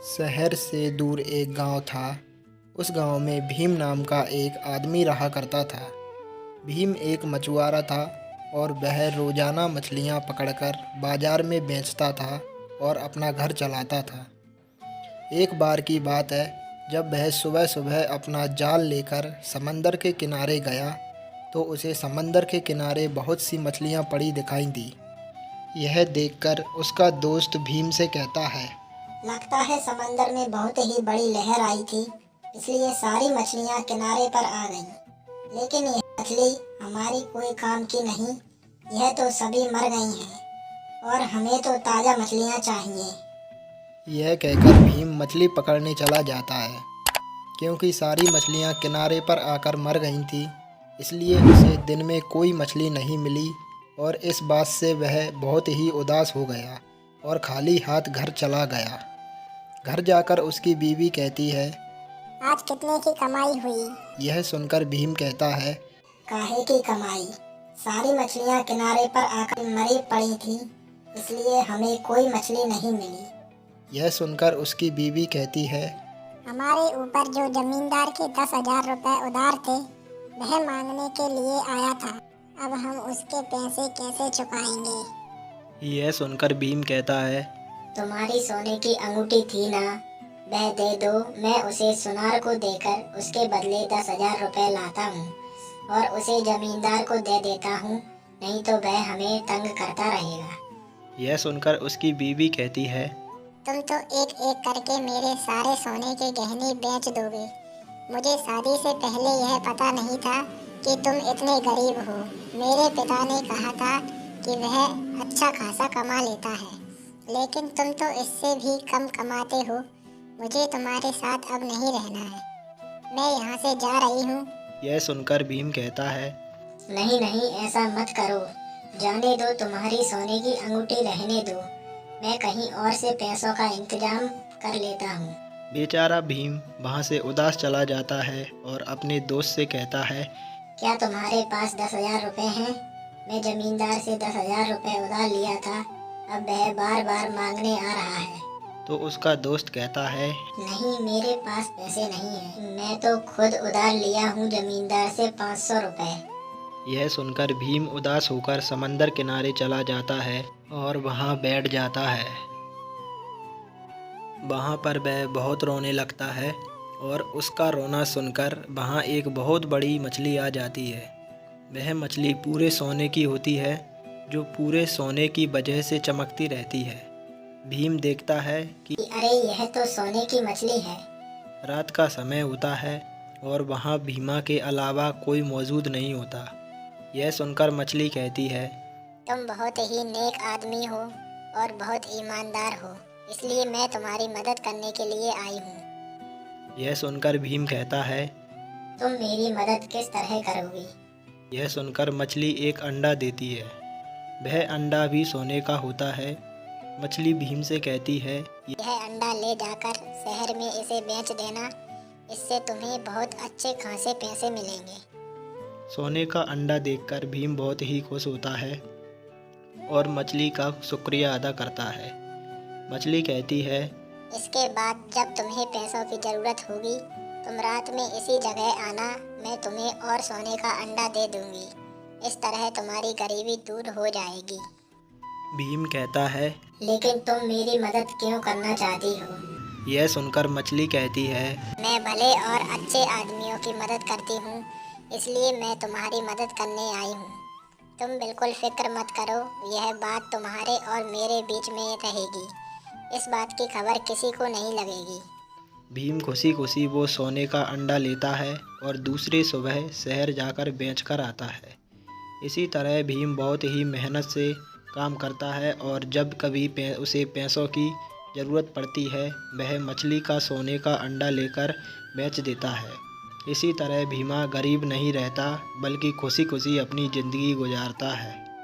शहर से दूर एक गांव था। उस गांव में भीम नाम का एक आदमी रहा करता था। भीम एक मछुआरा था और वह रोजाना मछलियां पकड़कर बाजार में बेचता था और अपना घर चलाता था। एक बार की बात है, जब वह सुबह सुबह अपना जाल लेकर समंदर के किनारे गया तो उसे समंदर के किनारे बहुत सी मछलियां पड़ी दिखाई दी। यह देखकर उसका दोस्त भीम से कहता है, लगता है समंदर में बहुत ही बड़ी लहर आई थी, इसलिए सारी मछलियाँ किनारे पर आ गईं। लेकिन यह मछली हमारी कोई काम की नहीं, यह तो सभी मर गई हैं और हमें तो ताज़ा मछलियाँ चाहिए। यह कहकर भीम मछली पकड़ने चला जाता है। क्योंकि सारी मछलियां किनारे पर आकर मर गई थी, इसलिए उसे दिन में कोई मछली नहीं मिली और इस बात से वह बहुत ही उदास हो गया और खाली हाथ घर चला गया। घर जाकर उसकी बीवी कहती है, आज कितने की कमाई हुई? यह सुनकर भीम कहता है, काहे की कमाई? सारी मछलियाँ किनारे पर आकर मरी पड़ी थी, इसलिए हमें कोई मछली नहीं मिली। यह सुनकर उसकी बीवी कहती है, हमारे ऊपर जो जमींदार के 10,000 रुपए उधार थे, वह मांगने के लिए आया था। अब हम उसके पैसे कैसे चुकाएंगे? यह सुनकर भीम कहता है, तुम्हारी सोने की अंगूठी थी ना, वह दे दो। मैं उसे सुनार को देकर उसके बदले 10,000 रुपए लाता हूँ और उसे जमींदार को दे देता हूँ, नहीं तो वह हमें तंग करता रहेगा। यह सुनकर उसकी बीवी कहती है, तुम तो एक एक करके मेरे सारे सोने के गहने बेच दोगे। मुझे शादी से पहले यह पता नहीं था कि तुम इतने गरीब हो। मेरे पिता ने कहा था कि वह अच्छा खासा कमा लेता है, लेकिन तुम तो इससे भी कम कमाते हो। मुझे तुम्हारे साथ अब नहीं रहना है, मैं यहाँ से जा रही हूँ। यह सुनकर भीम कहता है, नहीं नहीं, ऐसा मत करो, जाने दो, तुम्हारी सोने की अंगूठी रहने दो। मैं कहीं और से पैसों का इंतजाम कर लेता हूँ। बेचारा भीम वहाँ से उदास चला जाता है और अपने दोस्त से कहता है, क्या तुम्हारे पास 10,000 रुपए हैं? मैं जमींदार से 10,000 रुपए उधार लिया था, अब वह बार बार मांगने आ रहा है। तो उसका दोस्त कहता है, नहीं, मेरे पास पैसे नहीं है, मैं तो खुद उधार लिया हूँ जमींदार से 500 रुपए। यह सुनकर भीम उदास होकर समंदर किनारे चला जाता है और वहाँ बैठ जाता है। वहाँ पर वह बहुत रोने लगता है और उसका रोना सुनकर वहाँ एक बहुत बड़ी मछली आ जाती है। वह मछली पूरे सोने की होती है, जो पूरे सोने की वजह से चमकती रहती है। भीम देखता है कि अरे, यह तो सोने की मछली है। रात का समय होता है और वहाँ भीमा के अलावा कोई मौजूद नहीं होता। यह सुनकर मछली कहती है, तुम बहुत ही नेक आदमी हो और बहुत ईमानदार हो, इसलिए मैं तुम्हारी मदद करने के लिए आई हूँ। यह सुनकर भीम कहता है, तुम मेरी मदद किस तरह करोगी? यह सुनकर मछली एक अंडा देती है। वह अंडा भी सोने का होता है। मछली भीम से कहती है, यह अंडा ले जाकर शहर में इसे बेच देना, इससे तुम्हें बहुत अच्छे खासे पैसे मिलेंगे। सोने का अंडा देखकर भीम बहुत ही खुश होता है और मछली का शुक्रिया अदा करता है। मछली कहती है, इसके बाद जब तुम्हें पैसों की ज़रूरत होगी, तुम रात में इसी जगह आना, मैं तुम्हें और सोने का अंडा दे दूंगी। इस तरह तुम्हारी गरीबी दूर हो जाएगी। भीम कहता है, लेकिन तुम मेरी मदद क्यों करना चाहती हो? यह सुनकर मछली कहती है, मैं भले और अच्छे आदमियों की मदद करती हूँ, इसलिए मैं तुम्हारी मदद करने आई हूँ। तुम बिल्कुल फिक्र मत करो, यह बात तुम्हारे और मेरे बीच में रहेगी। इस बात की खबर किसी को नहीं लगेगी। भीम खुशी खुशी वो सोने का अंडा लेता है और दूसरी सुबह शहर जाकर बेच कर आता है। इसी तरह भीम बहुत ही मेहनत से काम करता है और जब कभी उसे पैसों की ज़रूरत पड़ती है, वह मछली का सोने का अंडा लेकर बेच देता है। इसी तरह भीमा गरीब नहीं रहता, बल्कि खुशी खुशी अपनी ज़िंदगी गुजारता है।